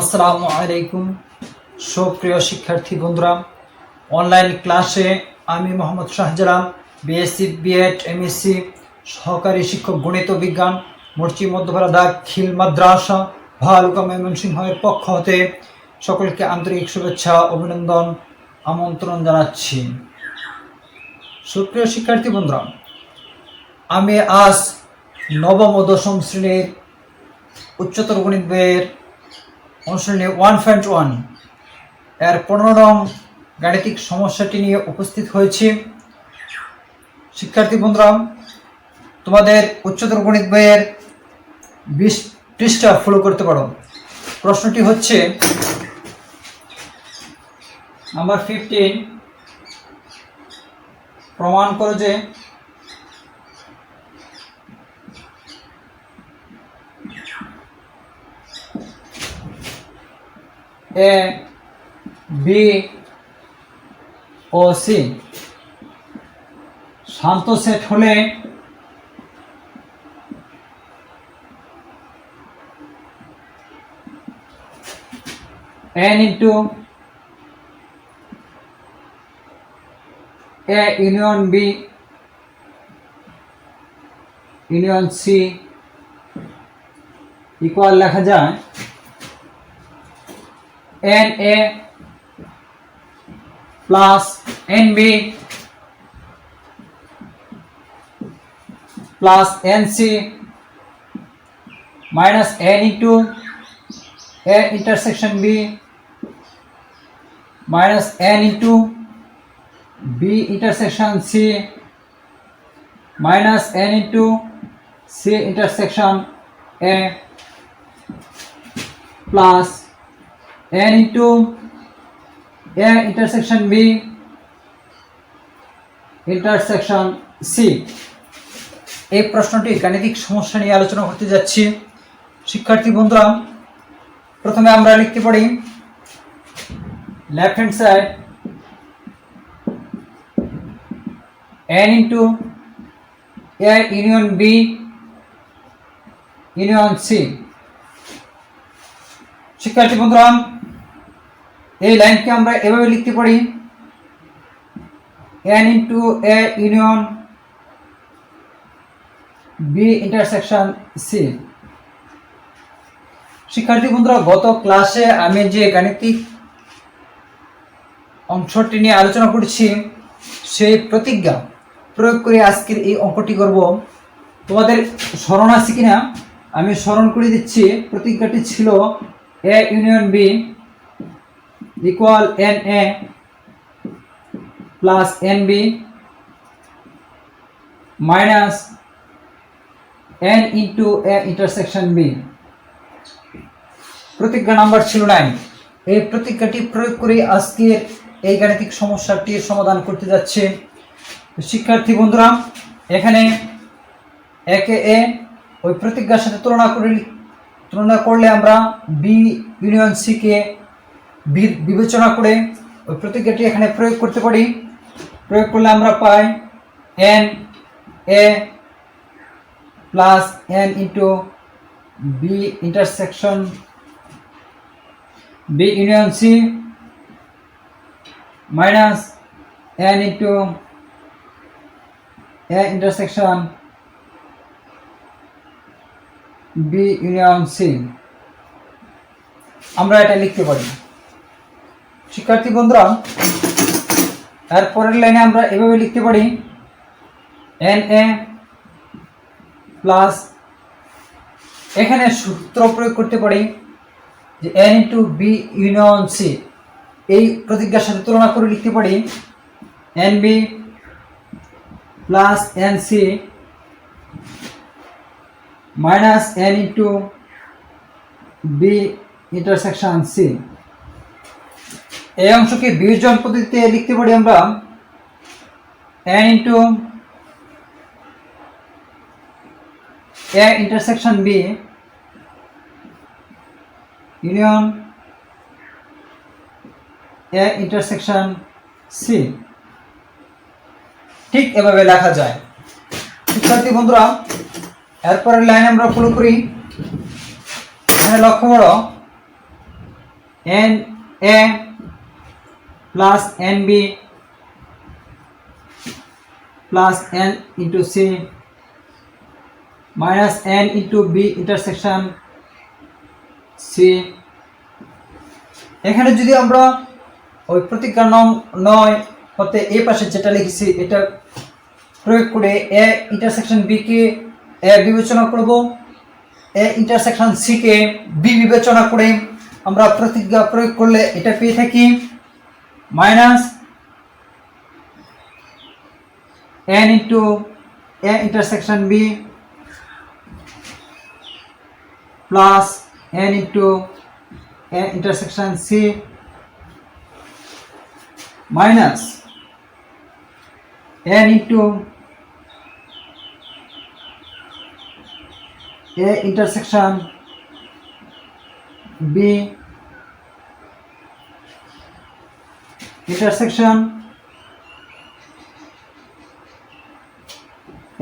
আসসালামু আলাইকুম সুপ্রিয় শিক্ষার্থী বন্ধুরা, অনলাইন ক্লাসে আমি Mohammad Shahjalal, BSc, BEd, MSc সহকারী শিক্ষক গণিত বিজ্ঞান, মরচি মধ্যপাড়া দাখিল মাদ্রাসা ভালুকা ময়মনসিংহের পক্ষ হতে সকলকে আন্তরিক শুভেচ্ছা অভিনন্দন আমন্ত্রণ জানাচ্ছি। সুপ্রিয় শিক্ষার্থী বন্ধুরা, আমি আজ নবম ও দশম শ্রেণীর উচ্চতর গণিত বইয়ের অনুশীলনী 1.1 এর 15 নং গাণিতিক সমস্যাটি নিয়ে উপস্থিত হয়েছি। শিক্ষার্থী বন্ধুরা, তোমাদের উচ্চতর গণিত বইয়ের 20 পৃষ্ঠা ফলো করতে পারো। প্রশ্নটি হচ্ছে নাম্বার 15, প্রমাণ করো যে এ, বি ও সি শান্ত সেট হলে n into A union B union C equal লেখা যায় N A plus N B plus N C minus N into A intersection B minus N into B intersection C minus N into C intersection A plus n into a intersection b intersection c। এই প্রশ্নটি গাণিতিক সমস্যা নিয়ে আলোচনা করতে যাচ্ছি। শিক্ষার্থী বন্ধুরা, প্রথমে আমরা লিখতে পারি left hand side n into a union b union c। শিক্ষার্থী বন্ধুরা, এই লাইনকে আমরা এভাবে লিখতে পারি n into A union B intersection C. শিক্ষার্থী বন্ধুরা, গত ক্লাসে আমি যে গাণিতিক অংশটি নিয়ে আলোচনা করেছি সেই প্রতিজ্ঞা প্রয়োগ করে আজকের এই অঙ্কটি করব। তোমাদের স্মরণ আছে কিনা আমি স্মরণ করে দিচ্ছি। প্রতিজ্ঞাটি ছিল A union B equal NA plus NB minus N into A intersection B। প্রতিজ্ঞা নাম্বার ছিল 9। এই প্রতিজ্ঞাটি প্রয়োগ করে আজকের এই গাণিতিক সমস্যাটির সমাধান করতে যাচ্ছে। শিক্ষার্থী বন্ধুরা, এখানে একে এ ওই প্রতিজ্ঞার সাথে তুলনা করলে আমরা বি ইউনিয়ন সি কে বিবেচনা করে ওই প্রতিজ্ঞাটি এখানে প্রয়োগ করতে পারি। প্রয়োগ করলে আমরা পাই n A plus N into B intersection B union C minus N into A intersection B union C. আমরা এটা লিখতে পারি। শিক্ষার্থী বন্ধুরা, এর পরের লাইনে আমরা এভাবে লিখতে পারি এন এ প্লাস, এখানে সূত্র প্রয়োগ করতে পারি যে N into B union C. এই প্রতিজ্ঞার সাথে তুলনা করে লিখতে পারি N B plus N C minus N into B intersection C. এই অংশকে বিয়োজন পদ্ধতিতে লিখতে পারি আমরা n into A intersection B union A intersection C. ঠিক এভাবে লেখা যায়। শিক্ষার্থী বন্ধুরা, এরপরের লাইন আমরা ফলো করি। এখানে লক্ষ্য করো N A plus N B plus N into C minus N into B intersection C. এখানে যদি আমরা ওই প্রতিজ্ঞা নং 9 হতে এই পাশে যেটা লিখেছি এটা প্রয়োগ করে এ ইন্টারসেকশন বি কে এ বিবেচনা করব, এ ইন্টারসেকশন সি কে বি বিবেচনা করে আমরা প্রতিজ্ঞা প্রয়োগ করলে এটা পেয়ে থাকি minus N into A intersection B plus N into A intersection C minus n into a intersection b intersection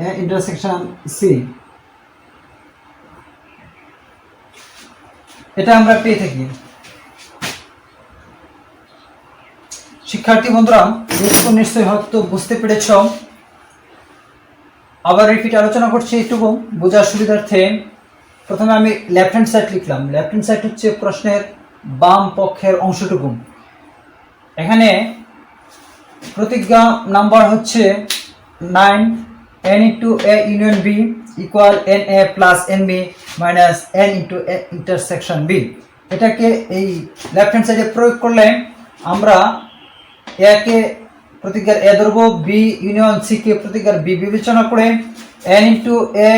a intersection c। এটা আমরা পেয়ে থাকি। শিক্ষার্থী বন্ধুরা এটুকু নিশ্চয়ই হয়তো বুঝতে পেরেছ। আবার রিপিট আলোচনা করছি একটু বোঝার সুবিধার্থে। প্রথমে আমি লেফট হ্যান্ড সাইড লিখলাম। লেফট হ্যান্ড সাইড হচ্ছে প্রশ্নের বাম পক্ষের অংশটুকু। এখানে প্রতিজ্ঞা নাম্বার হচ্ছে 9 n into A union B equal N A plus N B minus N into A intersection B. এটাকে এই লেফট হ্যান্ড সাইডে প্রয়োগ করলে আমরা এ কে প্রতিজ্ঞার এ ধরবো, বি ইউনিয়ন সি কে প্রতিজ্ঞার বি বিবেচনা করে এন ইন্টু এ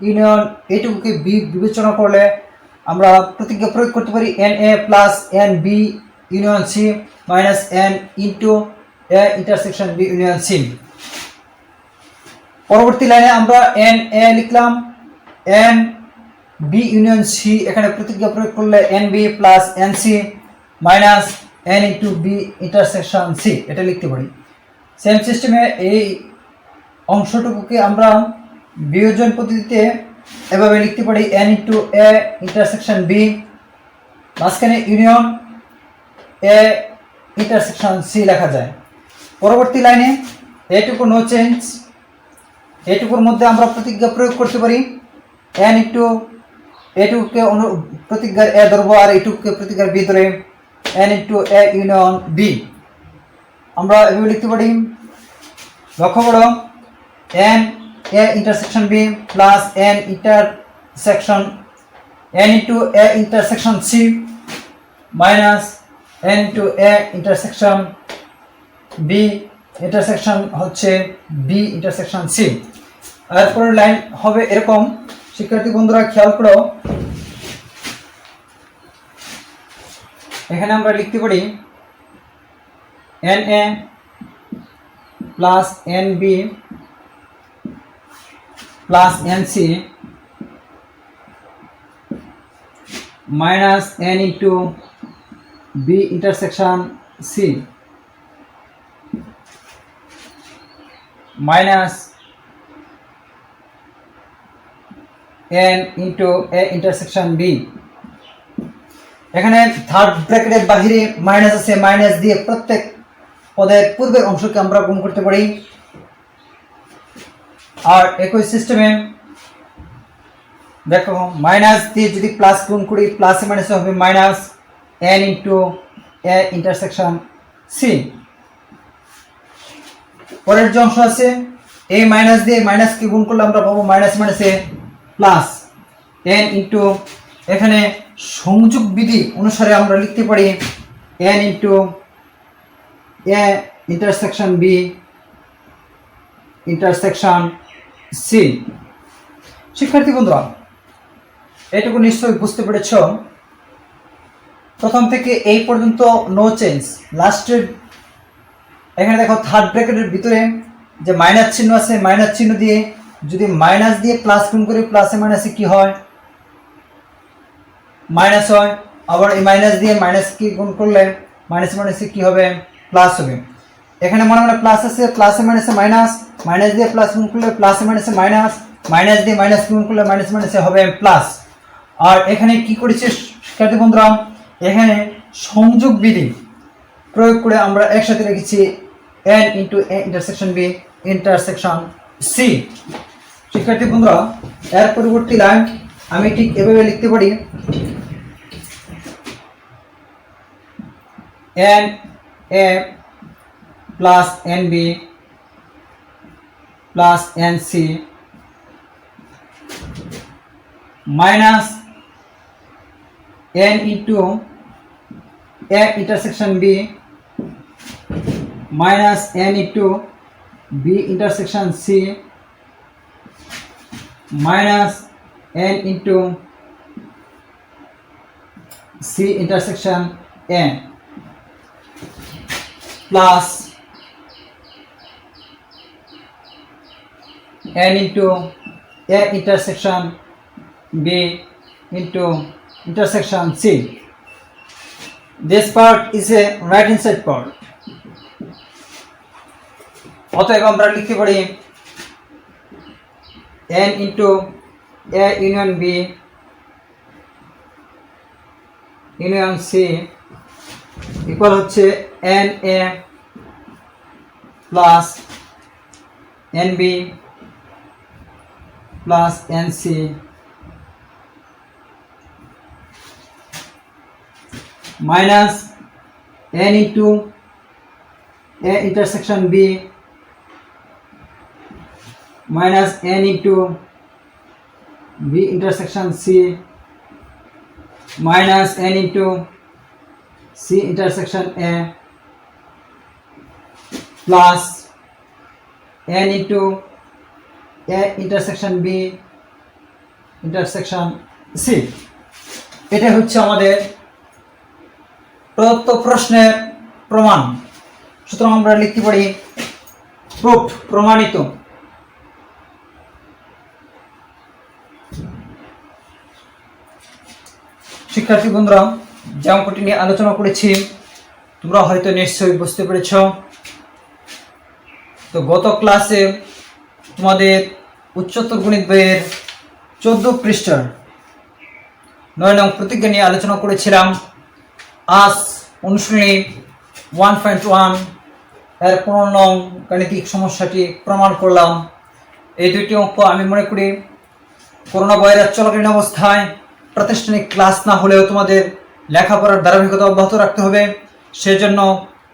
ইউনিয়ন এইটুকুকে বি বিবেচনা করলে আমরা প্রতিজ্ঞা প্রয়োগ করতে পারি N A plus N B union C minus N into A intersection B union C. পরবর্তী লাইনে আমরা এন এ লিখলাম, এন বি ইউনিয়ন সি এখানে প্রতিজ্ঞা প্রয়োগ করলে N B plus N C minus n into B intersection C এটা লিখতে পারি। সেম সিস্টেমে এই অংশটুকুকে আমরা বিয়োজন পদ্ধতিতে এভাবে লিখতে পারি n into A intersection B মাঝখানে ইউনিয়ন এ ইন্টারসেকশন সি লেখা যায়। পরবর্তী লাইনে এটুকু নো চেঞ্জ, এটুকুর মধ্যে আমরা প্রতিজ্ঞা প্রয়োগ করতে পারি n ইন্টু এটুকুকে প্রতিজ্ঞার এ ধরবো আর এটুকুকে প্রতিজ্ঞার বি ধরে n into A union B. আমরা এভাবে লিখতে পারি, লক্ষ্য করো n A intersection B plus n intersection n into A intersection C minus n into A intersection B intersection হচ্ছে বি ইন্টারসেকশন সি। এরপরের লাইন হবে এরকম। শিক্ষার্থী বন্ধুরা খেয়াল করো, এখানে আমরা লিখতে পারি N A plus N B plus N C minus N into B intersection C minus N into A intersection B. এখানে থার্ড ব্র্যাকেটের বাহিরে মাইনাস আছে, মাইনাস দিয়ে প্রত্যেক পদের পূর্বের অংশকে আমরা গুণ করতে পারি। আর একই সিস্টেমে দেখো মাইনাস দিয়ে যদি প্লাস গুণ করি প্লাসে মাইনাসে হবে minus N into A intersection C. পরের যে অংশ আছে এই মাইনাস দিয়ে মাইনাসকে গুণ করলে আমরা পাবো মাইনাস মাইনাসে প্লাস এন ইন্টু এখানে সংযোগ বিধি অনুসারে আমরা লিখতে পারি N into A intersection B intersection C. শিক্ষার্থী বন্ধুরা এটুকু নিশ্চয়ই বুঝতে পেরেছ। প্রথম থেকে এই পর্যন্ত নো চেঞ্জ। লাস্টের এখানে দেখো থার্ড ব্র্যাকেটের ভিতরে যে মাইনাস চিহ্ন আছে, মাইনাস চিহ্ন দিয়ে যদি মাইনাস দিয়ে প্লাস গুণ করি প্লাসে মাইনাসে কি হয় মাইনাস হয়, আবার এই মাইনাস দিয়ে মাইনাস কি গুণ করলে মাইনাস মাইনাসে কি হবে প্লাস হবে। এখানে মনে মনে প্লাস আছে, প্লাসে মাইনাসে মাইনাস, মাইনাস দিয়ে প্লাস গুণ করলে প্লাসে মাইনাসে মাইনাস, মাইনাস দিয়ে মাইনাস গুণ করলে মাইনাস মাইনাসে হবে প্লাস। আর এখানে কি করেছে শিক্ষার্থী বন্ধুরা, এখানে সংযোগ বিধি প্রয়োগ করে আমরা একসাথে লিখেছি n into a intersection b intersection c। শিক্ষার্থী বন্ধুরা, এর পরবর্তী লাইন আমি ঠিক এভাবে লিখতে পারি n a plus n b plus n c minus n into a intersection b minus n into b intersection c minus n into c intersection n plus n into a intersection b into intersection c. This part is a right hand side part. অতএব আমরা লিখতে পারি n into a union b union c equal হচ্ছে n a plus n b plus n c minus n into a intersection b minus n into b intersection c minus n into c intersection a plus n into a intersection b intersection c. এটা হচ্ছে আমাদের প্রদত্ত প্রশ্নের প্রমাণ। সুতরাং আমরা লিখতে পারি প্রুফ, প্রমাণিত। শিক্ষার্থী বন্ধুরা, যে অঙ্কটি নিয়ে আলোচনা করেছি তোমরা হয়তো নিশ্চয়ই বুঝতে পেরেছ। তো গত ক্লাসে তোমাদের উচ্চতর গণিত বইয়ের 14 পৃষ্ঠার 9 নং প্রতিজ্ঞা নিয়ে আলোচনা করেছিলাম। আজ অনুশীলনী 1.1 এর 15 নং গাণিতিক সমস্যাটি প্রমাণ করলাম। এই দুইটি অঙ্ক আমি মনে করি করোনা ভাইরাস চলাকালীন অবস্থায় প্রাতিষ্ঠানিক ক্লাস না হলেও তোমাদের লেখাপড়ার ধারাবাহিকতা অব্যাহত রাখতে হবে। সেজন্য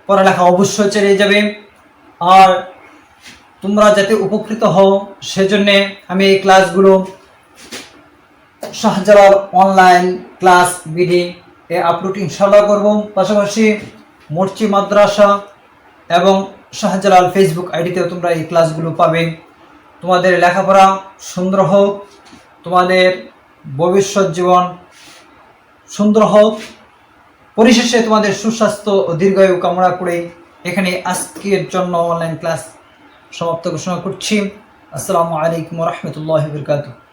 পড়ালেখা অবশ্যই চালিয়ে যাবে। আর তোমরা যাতে উপকৃত হও সেজন্য আমি এই ক্লাসগুলো শাহজালাল অনলাইন ক্লাস বিডি এ আপলোড ইনশাআল্লাহ করব। পাশাপাশি মর্চি মাদ্রাসা এবং শাহজালাল ফেসবুক আইডিতেও তোমরা এই ক্লাসগুলো পাবে। তোমাদের লেখাপড়া সুন্দর হোক, তোমাদের ভবিষ্যৎ জীবন সুন্দর হোক, পরিশেষে তোমাদের সুস্বাস্থ্য ও দীর্ঘায়ু কামনা করে এখানে আজকের জন্য অনলাইন ক্লাস সমাপ্ত ঘোষণা করছি। আসসালামু আলাইকুম ওয়া রাহমাতুল্লাহি ওয়া বারাকাতুহু।